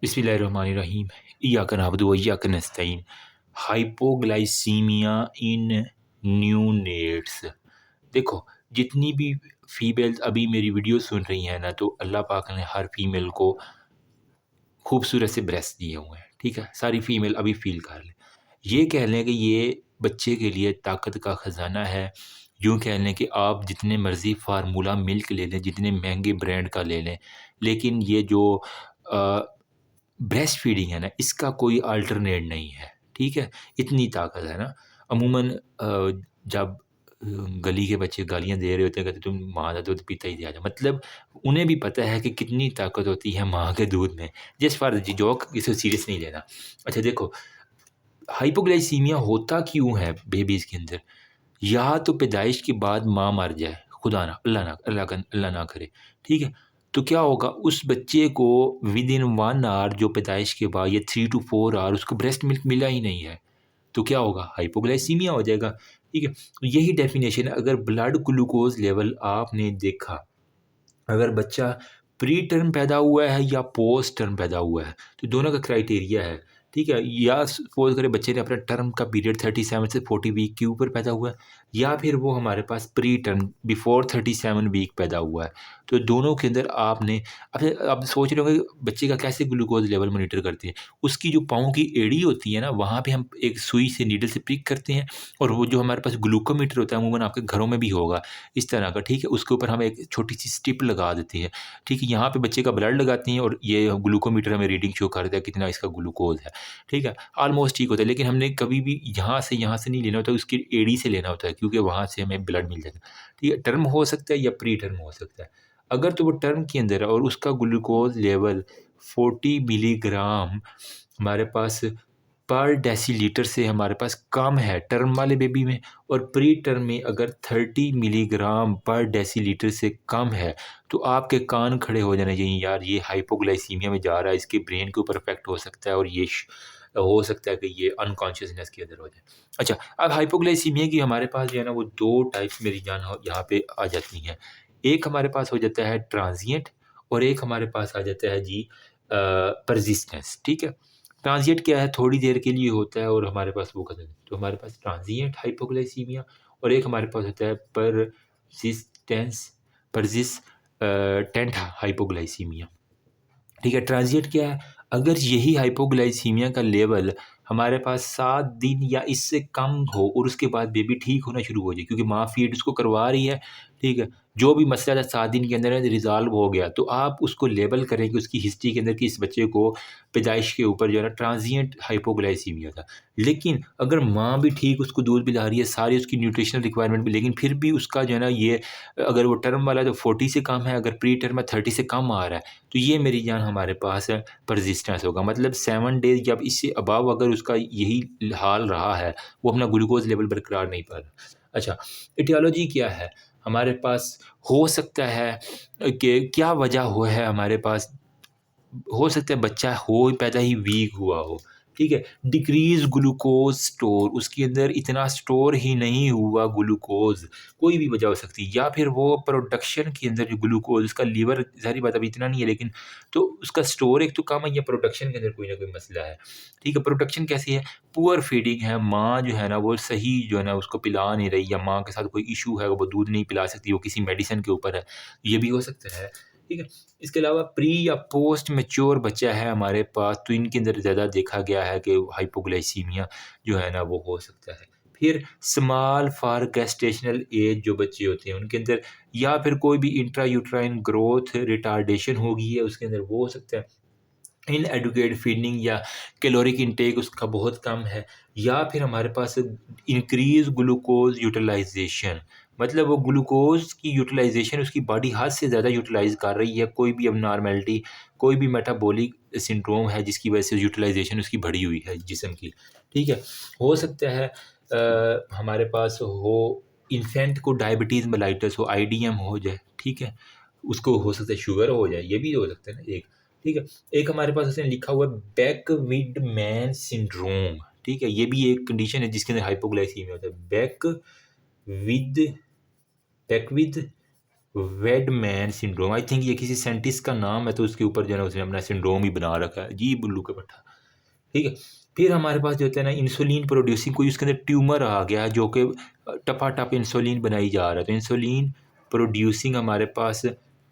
बिस्मिल्लाहिर्रहमानिर्रहीम। इय्याका नअब्दु व इय्याका नस्तईन। हाइपोग्लाइसीमिया इन न्यूनेट्स। देखो, जितनी भी फीमेल्स अभी मेरी वीडियो सुन रही हैं ना, तो अल्लाह पाक ने हर फीमेल को खूबसूरत से ब्रेस्ट दिए हुए हैं, ठीक है? सारी फीमेल अभी फ़ील कर लें। ये कह लें कि ये बच्चे के लिए ताकत का ख़ज़ाना है। यूँ कह लें कि आप जितने मर्ज़ी फ़ार्मूला मिल्क ले लें, जितने महँगे ब्रांड का ले लें, लेकिन ये जो अ, ब्रेस्ट फीडिंग है ना, इसका कोई अल्टरनेट नहीं है, ठीक है? इतनी ताकत है ना। अमूमन जब गली के बच्चे गालियाँ दे रहे होते हैं, कहते तुम माँ का दूध पीता ही दिया जा, मतलब उन्हें भी पता है कि कितनी ताकत होती है माँ के दूध में। जस्ट फॉर द जोक, इसे सीरियस नहीं लेना। अच्छा देखो, हाइपोग्लाइसीमिया होता क्यों है बेबीज़ के अंदर? या तो पैदाइश के बाद माँ मर जाए, खुदा ना अल्लाह ना करे, ठीक है? तो क्या होगा, उस बच्चे को विदिन 1 आवर जो पैदाइश के बाद या 3 टू 4 आवर उसको ब्रेस्ट मिल्क मिला ही नहीं है, तो क्या होगा? हाइपोग्लाइसीमिया हो जाएगा, ठीक है? तो यही डेफ़िनेशन है। अगर ब्लड ग्लूकोज़ लेवल आपने देखा, अगर बच्चा प्री टर्म पैदा हुआ है या पोस्ट टर्म पैदा हुआ है, तो दोनों का क्राइटेरिया है, ठीक है? या सपोज़ करें बच्चे ने अपना टर्म का पीरियड 37 से 40 वीक के ऊपर पैदा हुआ है, या फिर वो हमारे पास प्री टर्म बिफोर 37 वीक पैदा हुआ है। तो दोनों के अंदर आपने अब आप सोच रहे होंगे बच्चे का कैसे ग्लूकोज़ लेवल मॉनिटर करते हैं? उसकी जो पाँव की एड़ी होती है ना, वहाँ पे हम एक सुई से नीडल से प्रिक करते हैं, और वो जो हमारे पास ग्लूकोमीटर होता है, अमूमन आपके घरों में भी होगा इस तरह का, ठीक है? उसके ऊपर हम एक छोटी-सी स्ट्रिप लगा देते हैं, ठीक है? यहाँ पे बच्चे का ब्लड लगाते हैं और ये ग्लूकोमीटर हमें रीडिंग शो करता है कितना इसका ग्लूकोज़ है, ठीक है? ऑलमोस्ट ठीक होता है, लेकिन हमने कभी भी यहाँ से नहीं लेना होता, उसकी एड़ी से लेना होता है, क्योंकि वहाँ से हमें ब्लड मिल जाता है, ठीक है? टर्म हो सकता है या प्री टर्म हो सकता है। अगर तो वो टर्म के अंदर है और उसका ग्लूकोज़ लेवल 40 मिलीग्राम हमारे पास पर डेसीलीटर से हमारे पास कम है टर्म वाले बेबी में, और प्री टर्म में अगर 30 मिलीग्राम पर डेसीलीटर से कम है, तो आपके कान खड़े हो जाने चाहिए, यार ये हाइपोग्लाइसीमिया में जा रहा है, इसके ब्रेन के ऊपर इफ़ेक्ट हो सकता है, और ये हो सकता है कि ये अनकॉन्शियसनेस के अंदर हो जाए। अच्छा, अब हाइपोग्लाइसीमिया की हमारे पास जो है ना, वो 2 टाइप्स मेरी जान हो यहाँ पे आ जाती हैं। एक हमारे पास हो जाता है ट्रांज़िएंट, और एक हमारे पास आ जाता है जी परसिस्टेंस, ठीक है? ट्रांज़िएंट क्या है, थोड़ी देर के लिए होता है और हमारे पास वो खत्म। तो हमारे पास ट्रांज़िएंट हाइपोग्लाइसीमिया, और एक हमारे पास होता है परसिस्टेंस टेंट हाइपोग्लाइसीमिया, ठीक है? ट्रांज़िएंट क्या है? अगर यही हाइपोग्लाइसीमिया का लेवल हमारे पास 7 दिन या इससे कम हो और उसके बाद बेबी ठीक होना शुरू हो जाए, क्योंकि माँ फ़ीड उसको करवा रही है, ठीक है? जो भी मसला था 7 दिन के अंदर रिज़ॉल्व हो गया, तो आप उसको लेबल करेंगे उसकी हिस्ट्री के अंदर कि इस बच्चे को पैदाइश के ऊपर जो है ना ट्रांज़िएंट हाइपोग्लाइसीमिया था। लेकिन अगर माँ भी ठीक उसको दूध पिला रही है, सारी उसकी न्यूट्रिशनल रिक्वायरमेंट भी, लेकिन फिर भी उसका जो है ना ये, अगर वो टर्म वाला तो 40 से कम है, अगर प्री टर्म है 30 से कम आ रहा है, तो ये मेरी जान हमारे पास परसिस्टेंस होगा। मतलब 7 डेज़ जब इससे अबव अगर उसका यही हाल रहा है, वो अपना ग्लूकोज़ लेवल बरकरार नहीं पा रहा। अच्छा, एटियोलॉजी क्या है? हमारे पास हो सकता है कि क्या वजह हो है हमारे पास, हो सकता है बच्चा हो पैदा ही वीक हुआ हो, ठीक है? डिक्रीज़ ग्लूकोज़ स्टोर, उसके अंदर इतना स्टोर ही नहीं हुआ ग्लूकोज़, कोई भी वजह हो सकती है, या फिर वो प्रोडक्शन के अंदर जो ग्लूकोज़, उसका लीवर ज़ाहिर बात अभी इतना नहीं है, लेकिन तो उसका स्टोर एक तो कम है, या प्रोडक्शन के अंदर कोई ना कोई मसला है, ठीक है? प्रोडक्शन कैसी है? पुअर फीडिंग है, माँ जो है ना वो सही जो है ना उसको पिला नहीं रही, या माँ के साथ कोई इश्यू है, वो दूध नहीं पिला सकती, वो किसी मेडिसिन के ऊपर है, ये भी हो सकता है, ठीक है? इसके अलावा प्री या पोस्ट मैच्योर बच्चा है हमारे पास, तो इनके अंदर ज़्यादा देखा गया है कि हाइपोग्लाइसीमिया जो है ना वो हो सकता है। फिर स्मॉल फॉर गेस्टेशनल एज जो बच्चे होते हैं उनके अंदर, या फिर कोई भी इंट्रायूट्राइन ग्रोथ रिटार्डेशन हो गई है उसके अंदर, वो हो सकता है। इनएडुकेट फीडिंग या कैलोरिक इंटेक उसका बहुत कम है, या फिर हमारे पास इंक्रीज ग्लूकोज यूटिलाइजेशन, मतलब वो ग्लूकोज की यूटिलाइजेशन उसकी बॉडी हद से ज़्यादा यूटिलाइज कर रही है, कोई भी अबनॉर्मेलिटी, कोई भी मेटाबॉलिक सिंड्रोम है जिसकी वजह से यूटिलाइजेशन उसकी बढ़ी हुई है जिस्म की, ठीक है? हो सकता है हमारे पास हो इन्फेंट को डायबिटीज़ मेलाइटस हो, आईडीएम हो जाए, ठीक है? उसको हो सकता है शुगर हो जाए, ये भी हो सकता है ना एक, ठीक है? एक हमारे पास उसने लिखा हुआ है बैकविडमैन सिंड्रोम, ठीक है? ये भी एक कंडीशन है जिसके अंदर हाइपोग्लाइसीमिया होता है। बैकविद बैकविद वेडमैन सिंड्रोम, आई थिंक ये किसी साइंटिस्ट का नाम है, तो उसके ऊपर जो है ना उसने अपना सिंड्रोम ही बना रखा है। जी बुल्लू का पट्टा, ठीक है। फिर हमारे पास जो होता है ना इंसुलिन प्रोड्यूसिंग, कोई उसके अंदर ट्यूमर आ गया जो कि टपा-टप इंसुलिन बनाई जा रहा है। तो इंसुलिन प्रोड्यूसिंग हमारे पास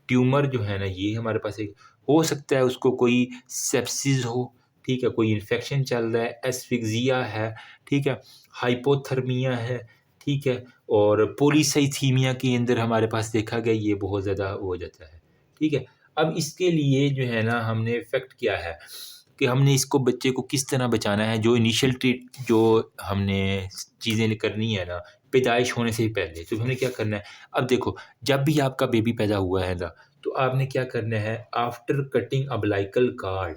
ट्यूमर जो है ना, ये हमारे पास एक हो सकता है, उसको कोई सेप्सिस हो, ठीक है, कोई इन्फेक्शन चल रहा है, एस्फिक्सिया है, ठीक है, हाइपोथर्मिया है, ठीक है, और पॉलीसाइथीमिया के अंदर हमारे पास देखा गया ये बहुत ज़्यादा हो जाता है, ठीक है। अब इसके लिए जो है ना हमने इफ़ेक्ट किया है कि हमने इसको बच्चे को किस तरह बचाना है, जो इनिशियल जो हमने चीज़ें करनी है ना पैदाइश होने से ही पहले, तो हमने क्या करना है। अब देखो, जब भी आपका बेबी पैदा हुआ है ना, तो आपने क्या करना है, आफ्टर कटिंग अम्बिलिकल कॉर्ड,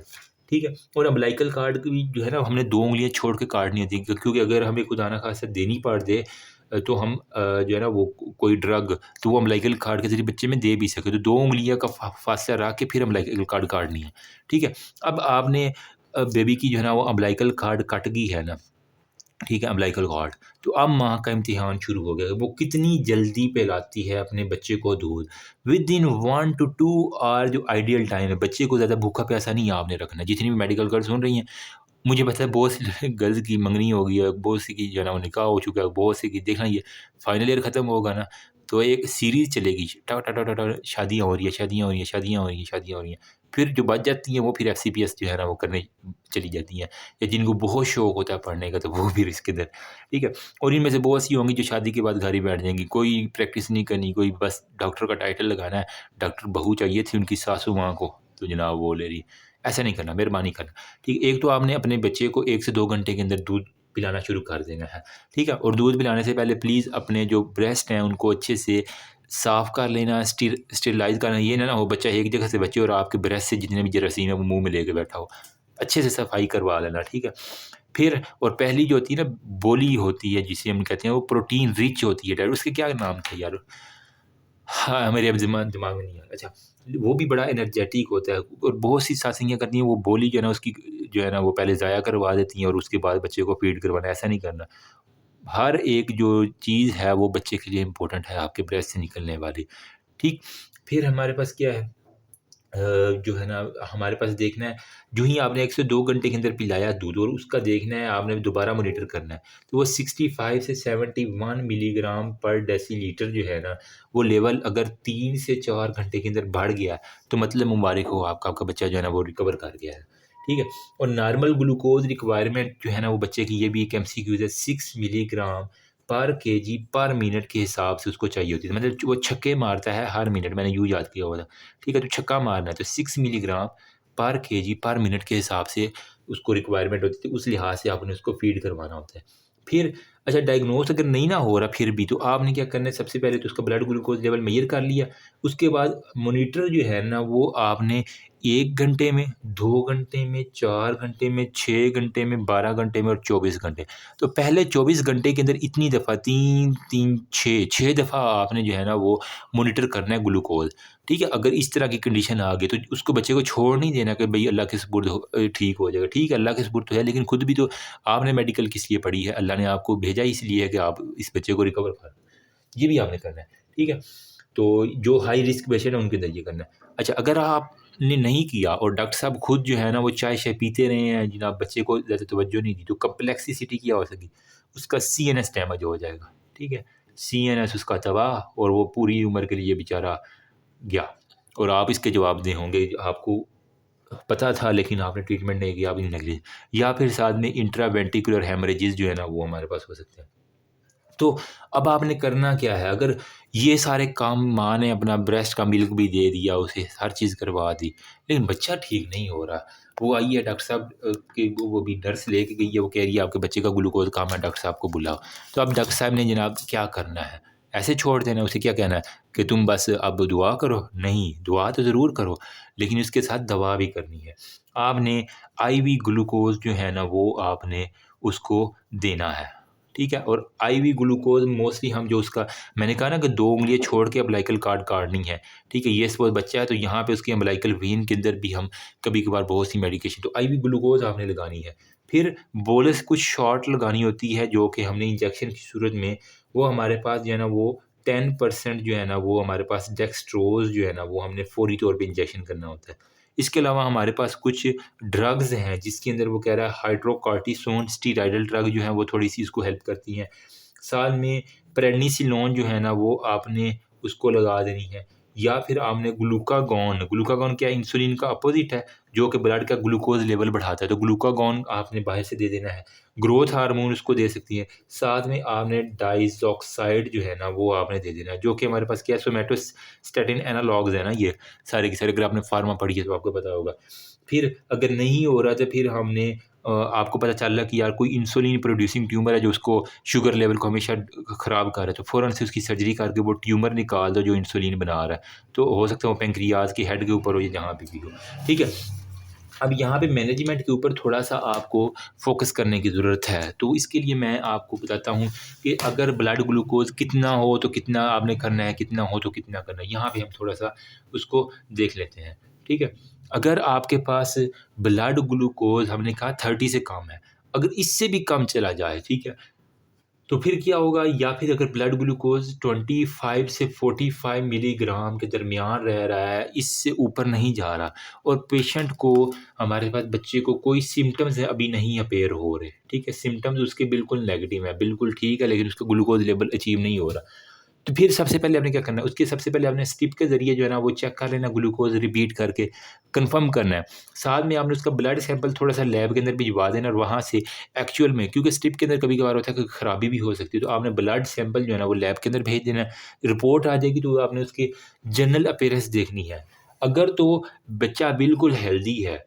ठीक है, और अम्बिलिकल कॉर्ड की जो है ना हमने 2 उँगलियाँ छोड़ के काटनी होती है, क्योंकि अगर हमें खुदा ना ख़ास्ता देनी पड़ जाए तो हम जो है ना वो कोई ड्रग, तो वो अम्बिलिकल कॉर्ड के ज़रिए बच्चे में दे भी सके, तो 2 उँगलियाँ का फासला रख के फिर अम्बिलिकल कॉर्ड काटनी है, ठीक है। अब आपने बेबी की जो है ना वो अम्बिलिकल कॉर्ड कट गई है ना, ठीक है, अम्बिलिकल कॉर्ड, तो अब माँ का इम्तिहान शुरू हो गया, वो कितनी जल्दी पिलाती है अपने बच्चे को दूध। विदिन 1 टू 2 आवर जो आइडियल टाइम है, बच्चे को ज़्यादा भूखा प्यासा नहीं आपने रखना। जितनी भी मेडिकल गर्ल्स सुन रही हैं, मुझे पता है बहुत सी गर्ल्स की मंगनी हो गई है, बहुत सी की जो है ना वो निकाह हो चुका है, बहुत सी की देखना, ये फाइनल ईयर ख़त्म होगा ना, तो एक सीरीज़ चलेगी, टा टा टा टा टा शादियाँ हो रही है, शादियाँ हो रही हैं, शादियाँ हो रही हैं, शादियाँ हो रही हैं। फिर जो बच जाती हैं वो फिर एफसीपीएस जो है ना वो करने चली जाती हैं, या जिनको बहुत शौक होता है पढ़ने का, तो वो फिर इसके अंदर, ठीक है। और इनमें से बहुत सी होंगी जो शादी के बाद घर ही बैठ जाएँगी, कोई प्रैक्टिस नहीं करनी, कोई बस डॉक्टर का टाइटल लगाना है, डॉक्टर बहू चाहिए थी उनकी सासू माँ को, तो जनाब वो ले रही। ऐसा नहीं करना, मेहरबानी करना। ठीक है, एक तो आपने अपने बच्चे को 1 से 2 घंटे के अंदर दूध पिलाना शुरू कर देना है, ठीक है? और दूध पिलाने से पहले प्लीज़ अपने जो ब्रेस्ट हैं उनको अच्छे से साफ़ कर लेना, स्टेरिलाइज़ करना। ये ना हो बच्चा एक जगह से बचे और आपके ब्रेस्ट से जितने भी जरासीम है वो मुँह में लेके बैठा हो। अच्छे से सफाई करवा लेना, ठीक है? फिर और पहली जो होती है ना बोली होती है जिसे हम कहते हैं, वो प्रोटीन रिच होती है, उसके क्या नाम था यार? हाँ, मेरे अब दिमाग में नहीं आ रहा। अच्छा, वो भी बड़ा एनर्जेटिक होता है, और बहुत सी सासियाँ करती हैं, वो बोली जो है ना उसकी जो है ना वो पहले ज़ाया करवा देती हैं और उसके बाद बच्चे को फ़ीड करवाना, ऐसा नहीं करना। हर एक जो चीज़ है वो बच्चे के लिए इम्पोर्टेंट है, आपके ब्रेस्ट से निकलने वाली, ठीक? फिर हमारे पास क्या है, जो है ना हमारे पास देखना है, जो ही आपने 1 से 2 घंटे के अंदर पिलाया दूध, और उसका देखना है आपने दोबारा मॉनिटर करना है। तो वो 65 से 71 मिलीग्राम पर डेसीलीटर जो है ना, वो लेवल अगर 3 से 4 घंटे के अंदर बढ़ गया, तो मतलब मुबारक हो, आपका बच्चा जो है ना वो रिकवर कर गया है। ठीक है? और नॉर्मल ग्लूकोज़ रिक्वायरमेंट जो है ना वो बच्चे की, ये भी एक एमसीक्यूज़ है, 6 मिलीग्राम पर केजी पर मिनट के हिसाब से उसको चाहिए होती है। मतलब वो छक्के मारता है हर मिनट, मैंने यूँ याद किया हुआ था। ठीक है? तो छक्का मारना है, तो 6 मिलीग्राम पर केजी पर मिनट के हिसाब से उसको रिक्वायरमेंट होती है, उस लिहाज से आपने उसको फ़ीड करवाना होता है। फिर अच्छा, डायग्नोज़ अगर नहीं ना हो रहा फिर भी, तो आपने क्या करना है, सबसे पहले तो उसका ब्लड ग्लूकोज़ लेवल मेज़र कर लिया। उसके बाद मॉनिटर जो है ना वो आपने 1 घंटे में, 2 घंटे में, 4 घंटे में, 6 घंटे में, 12 घंटे में और 24 घंटे। तो पहले 24 घंटे के अंदर इतनी दफ़ा 3-3 6 दफ़ा आपने जो है ना वो मॉनिटर करना है ग्लूकोज़। ठीक है? अगर इस तरह की कंडीशन आ गई, तो उसको बच्चे को छोड़ नहीं देना कि भई अल्लाह के सुपुर्द ठीक हो जाएगा। ठीक है, अल्लाह के सुपुर्द तो है, लेकिन खुद भी तो आपने मेडिकल किस लिए पढ़ी है? अल्लाह ने आपको भेजा इसलिए है कि आप इस बच्चे को रिकवर करो। ये भी आपने करना है। ठीक है? तो जो हाई रिस्क पेशेंट है उनके अंदर ये करना है। अच्छा, अगर आपने नहीं किया और डॉक्टर साहब खुद जो है ना वो चाय-शाय पीते रहे हैं, जनाब बच्चे को ज़्यादा तवज्जो नहीं दी, तो कम्प्लेक्सिटी क्या हो सकी? उसका सीएनएस डैमेज हो जाएगा। ठीक है? सीएनएस उसका तबाह, और वो पूरी उम्र के लिए बेचारा गया, और आप इसके जवाबदेह होंगे। आपको पता था लेकिन आपने ट्रीटमेंट नहीं किया, आपने नेगलिजेंस, या फिर साथ में इंट्रावेंट्रिकुलर हेमरेजेस जो है ना वो हमारे पास हो सकते हैं। तो अब आपने करना क्या है, अगर ये सारे काम माँ ने अपना ब्रेस्ट का मिल्क भी दे दिया उसे, हर चीज़ करवा दी, लेकिन बच्चा ठीक नहीं हो रहा। वो आई है डॉक्टर साहब के, वो भी नर्स लेके गई है, वो कह रही है आपके बच्चे का ग्लूकोज़ कम है, डॉक्टर साहब को बुलाओ। तो अब डॉक्टर साहब ने जनाब क्या करना है? ऐसे छोड़ देना है? उसे क्या कहना है कि तुम बस अब दुआ करो? नहीं, दुआ तो ज़रूर करो, लेकिन उसके साथ दवा भी करनी है। आपने आईवी ग्लूकोज़ जो है ना वो आपने उसको देना है। ठीक है? और आईवी ग्लूकोज़ मोस्टली हम जो उसका, मैंने कहा ना कि 2 उँगलियाँ छोड़ के अम्बिलिकल कॉर्ड काटनी है, ठीक है? ये सपोज़ बच्चा है तो यहाँ पे उसकी अम्बिलिकल वेन के अंदर भी हम कभी-कभार बहुत सी मेडिकेशन, तो आईवी ग्लूकोज़ आपने लगानी है। फिर बोलस कुछ शॉट लगानी होती है जो कि हमने इंजेक्शन की सूरत में, वो हमारे पास जो है ना वो 10% जो है ना वो हमारे पास डेक्सट्रोज़ जो है ना वो हमने फ़ौरी तौर पे इंजेक्शन करना होता है। इसके अलावा हमारे पास कुछ ड्रग्स हैं जिसके अंदर वो कह रहा है हाइड्रोकॉर्टिसोन स्टेरॉइडल ड्रग जो है वो थोड़ी-सी इसको हेल्प करती हैं। साथ में प्रेडनिसोलोन जो है ना वो आपने उसको लगा देनी है, या फिर आपने ग्लूकागॉन, ग्लूकागॉन क्या है, इंसुलिन का अपोज़िट है, जो कि ब्लड का ग्लूकोज़ लेवल बढ़ाता है, तो ग्लूकागॉन आपने बाहर से दे देना है। ग्रोथ हार्मोन उसको दे सकती हैं। साथ में आपने डाइज़ॉक्साइड जो है ना वो आपने दे देना है, जो कि हमारे पास क्या है, सोमैटोस्टैटिन एनालॉग्स है ना ये सारे के सारे, अगर आपने फार्मा पढ़ी है तो आपको पता होगा। फिर अगर नहीं हो रहा तो फिर हमने आपको पता चल रहा कि यार कोई इंसुलिन प्रोड्यूसिंग ट्यूमर है जो उसको शुगर लेवल को हमेशा ख़राब कर रहा है, तो फ़ौरन से उसकी सर्जरी करके वो ट्यूमर निकाल दो जो इंसुलिन बना रहा है। तो हो सकता है वो पैंक्रियाज़ की हेड के ऊपर हो या जहाँ पे भी हो, ठीक है? अब यहाँ पे मैनेजमेंट के ऊपर थोड़ा-सा आपको फ़ोकस करने की ज़रूरत है। तो इसके लिए मैं आपको बताता हूँ कि अगर ब्लड ग्लूकोज़ कितना हो तो कितना आपने करना है, कितना हो तो कितना करना है। यहाँ पे हम थोड़ा-सा उसको देख लेते हैं, ठीक है? अगर आपके पास ब्लड ग्लूकोज़ हमने कहा 30 से कम है, अगर इससे भी कम चला जाए, ठीक है? तो फिर क्या होगा, या फिर अगर ब्लड ग्लूकोज़ 25 से 45 मिलीग्राम के दरमियान रह रहा है, इससे ऊपर नहीं जा रहा और पेशेंट को, हमारे पास बच्चे को कोई सिम्पटम्स है अभी नहीं अपीयर हो रहे, ठीक है? सिम्पटम्स उसके बिल्कुल नेगेटिव है, बिल्कुल ठीक है, लेकिन उसका ग्लूकोज़ लेवल अचीव नहीं हो रहा। तो फिर सबसे पहले आपने क्या करना है, उसके सबसे पहले आपने स्टिप के ज़रिए जो है ना वो चेक कर लेना, ग्लूकोज़ रिपीट करके कंफर्म करना है। साथ में आपने उसका ब्लड सैंपल थोड़ा-सा लैब के अंदर भिजवा देना और वहाँ से एक्चुअल में, क्योंकि स्टिप के अंदर कभी-कभार होता है कि खराबी भी हो सकती है, तो आपने ब्लड सैंपल जो है ना वो लैब के अंदर भेज देना है। रिपोर्ट आ जाएगी तो आपने उसकी जनरल अपीयरेंस देखनी है। अगर तो बच्चा बिल्कुल हेल्दी है,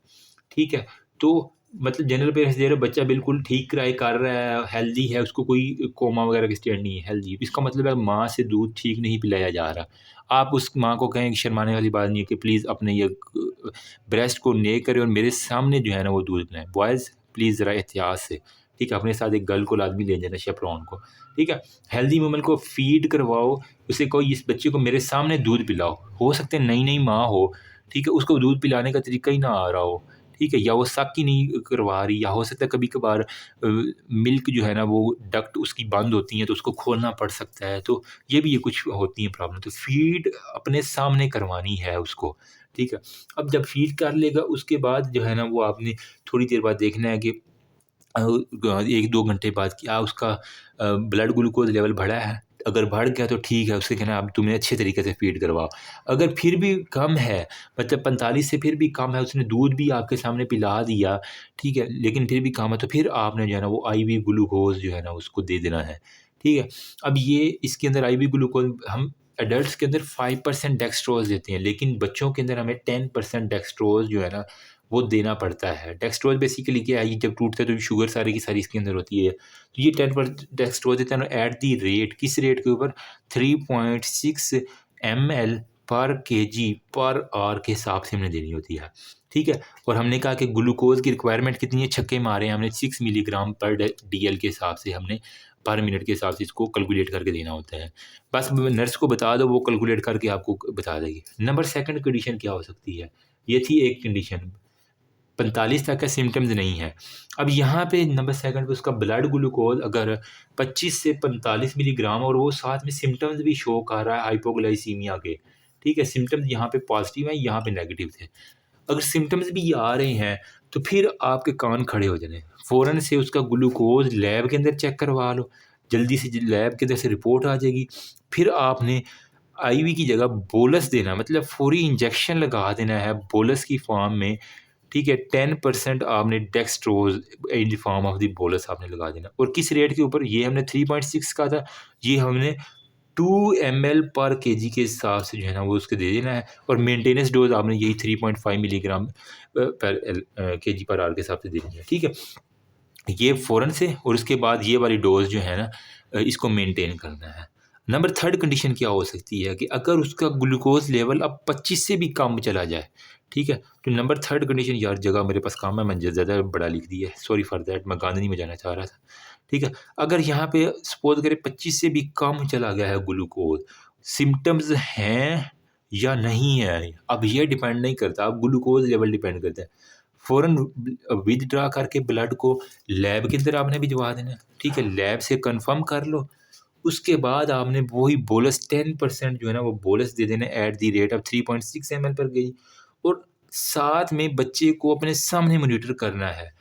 ठीक है? तो मतलब जनरल अपीयरेंस दे रहे हो, बच्चा बिल्कुल ठीक क्राई कर रहा है, हेल्दी है, उसको कोई कोमा वगैरह की स्टेट नहीं है, हेल्दी। इसका मतलब है माँ से दूध ठीक नहीं पिलाया जा रहा। आप उस माँ को कहें कि शर्माने वाली बात नहीं है कि प्लीज़ अपने ये ब्रेस्ट को ने करें और मेरे सामने जो है ना वो दूध पिलाएँ। बॉयज़ प्लीज़ ज़रा एहतियात से, ठीक है? अपने साथ एक गर्ल को लाज़मी ले जाना, शेपरॉन को, ठीक है? हेल्दी वूमन को फ़ीड करवाओ, उसे कहो इस बच्चे को मेरे सामने दूध पिलाओ। हो सकता है नई-नई माँ हो, ठीक है? उसको दूध पिलाने का तरीका ही ना आ रहा हो, ठीक है? या वो सक ही नहीं करवा रही, या हो सकता है कभी-कभार मिल्क जो है ना वो डक्ट उसकी बंद होती हैं तो उसको खोलना पड़ सकता है। तो ये कुछ होती हैं प्रॉब्लम। तो फ़ीड अपने सामने करवानी है उसको, ठीक है? अब जब फ़ीड कर लेगा उसके बाद जो है ना वो आपने थोड़ी देर बाद देखना है कि 1-2 घंटे बाद क्या उसका ब्लड ग्लूकोज़ लेवल बढ़ा है? अगर बढ़ गया तो ठीक है, उससे कहना है अब तुम्हें अच्छे तरीके से फ़ीड करवाओ। अगर फिर भी कम है, मतलब 45 से फिर भी कम है, उसने दूध भी आपके सामने पिला दिया, ठीक है, लेकिन फिर भी कम है, तो फिर आपने जो है ना वो आईवी ग्लूकोज़ जो है ना उसको दे देना है, ठीक है? अब ये इसके अंदर आईवी ग्लूकोज़ हम एडल्ट्स के अंदर 5% डेक्सट्रोज़ देते हैं, लेकिन बच्चों के अंदर हमें 10% डेक्सट्रोज़ जो है ना वो देना पड़ता है। डेक्सट्रोज़ बेसिकली क्या है, ये जब टूटता है तो शुगर सारी की सारी इसके अंदर होती है। तो ये 10% डेक्सट्रोज़ देते हैं एट द रेट, किस रेट के ऊपर, 3.6 ml पर केजी पर आवर के हिसाब से हमने देनी होती है, ठीक है? और हमने कहा कि ग्लूकोज़ की रिक्वायरमेंट कितनी है, छक्के मारे हैं हमने, 6 मिलीग्राम पर डीएल के हिसाब से हमने पर मिनट के हिसाब से इसको कैलकुलेट करके देना होता है। बस नर्स को बता दो, वो कैलकुलेट करके आपको बता देगी। नंबर 2nd कंडीशन क्या हो सकती है? ये थी एक कंडीशन। 45 तक का सिम्पटम्स नहीं है। अब यहाँ पे नंबर 2nd पे उसका ब्लड ग्लूकोज़ अगर 25 से 45 मिलीग्राम और वो साथ में सिम्पटम्स भी शो कर रहा है हाइपोग्लाइसीमिया के, ठीक है? सिम्पटम्स यहाँ पे पॉज़िटिव हैं, यहाँ पे नेगेटिव थे। अगर सिम्पटम्स भी आ रहे हैं, तो फिर आपके कान खड़े हो जाने। फ़ौरन से उसका ग्लूकोज़ लैब के अंदर चेक करवा लो, जल्दी से लैब के अंदर से रिपोर्ट आ जाएगी। फिर आपने आईवी की जगह बोलस देना, मतलब फ़ौरी इंजेक्शन लगा देना है बोलस की फ़ॉर्म में, ठीक है? 10% आपने dextrose in the form of the bolus आपने लगा देना, और किस रेट के ऊपर, ये हमने 3.6 कहा था, ये हमने 2 ml पर केजी के हिसाब से जो है ना वो उसको दे देना है, और मेंटेनेंस डोज़ आपने यही 3.5 मिलीग्राम पर केजी पर आवर के हिसाब से देनी है, ठीक है? ये फ़ौरन से, और उसके बाद ये वाली डोज़ जो है ना इसको मेंटेन करना है। नंबर 3rd कंडीशन क्या हो सकती है कि अगर उसका ग्लूकोज़ लेवल अब 25 से भी कम चला जाए, ठीक है? तो नंबर 3rd कंडीशन, यार जगह मेरे पास कम है, मैंने ज़्यादा बड़ा लिख दिया है, सॉरी फॉर दैट, मैं गांधी में जाना चाह रहा था, ठीक है? अगर यहाँ पे सपोज़ करें 25 से भी कम चला गया है ग्लूकोज़, सिम्पटम्स हैं या नहीं है, अब ये डिपेंड नहीं करता, अब ग्लूकोज़ लेवल डिपेंड करता है। फ़ौरन विथड्रॉ करके ब्लड को लैब के अंदर आपने भिजवा देना है, ठीक है? लैब से कन्फर्म कर लो, उसके बाद आपने वही बोलस 10% जो है ना वो बोलस दे देना at the rate of 3.6 ml पर गई, और साथ में बच्चे को अपने सामने मॉनिटर करना है,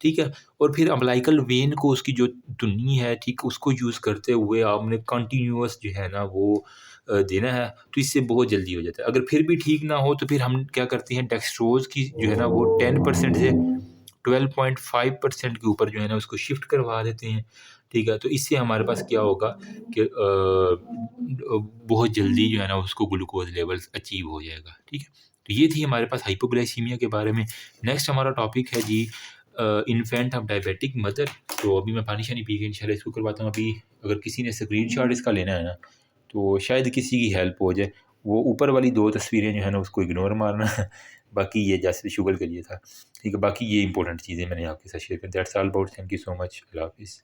ठीक है? और फिर अम्बिलिकल वेन को उसकी जो धुन्नी है, ठीक, उसको यूज़ करते हुए आपने कंटिन्यूअस जो है ना वो देना है, तो इससे बहुत जल्दी हो जाता है। अगर फिर भी ठीक ना हो तो फिर हम क्या करते हैं, डेक्सट्रोज़ की जो है ना वो 10% से 12.5% के ऊपर जो है ना उसको शिफ्ट करवा देते हैं, ठीक है? तो इससे हमारे पास क्या होगा कि बहुत जल्दी जो है ना उसको ग्लूकोज़ लेवल्स अचीव हो जाएगा, ठीक है? तो ये थी हमारे पास हाइपोग्लाइसीमिया के बारे में। नेक्स्ट हमारा टॉपिक है जी इन्फेंट ऑफ डायबिटिक मदर। तो अभी मैं पानी-शानी पी के इंशाल्लाह इसको करवाता हूँ। अभी अगर किसी ने स्क्रीनशॉट इसका लेना है ना, तो शायद किसी की हेल्प हो जाए। वो ऊपर वाली 2 तस्वीरें जो है ना उसको इग्नोर मारना है। बाकी ये जैसे शुगर के लिए था, ठीक है? बाकी ये इंपॉर्टेंट चीज़ें मैंने आपके साथ शेयर कर, that's all about, thank you so much, अल्लाह हाफ़िज़।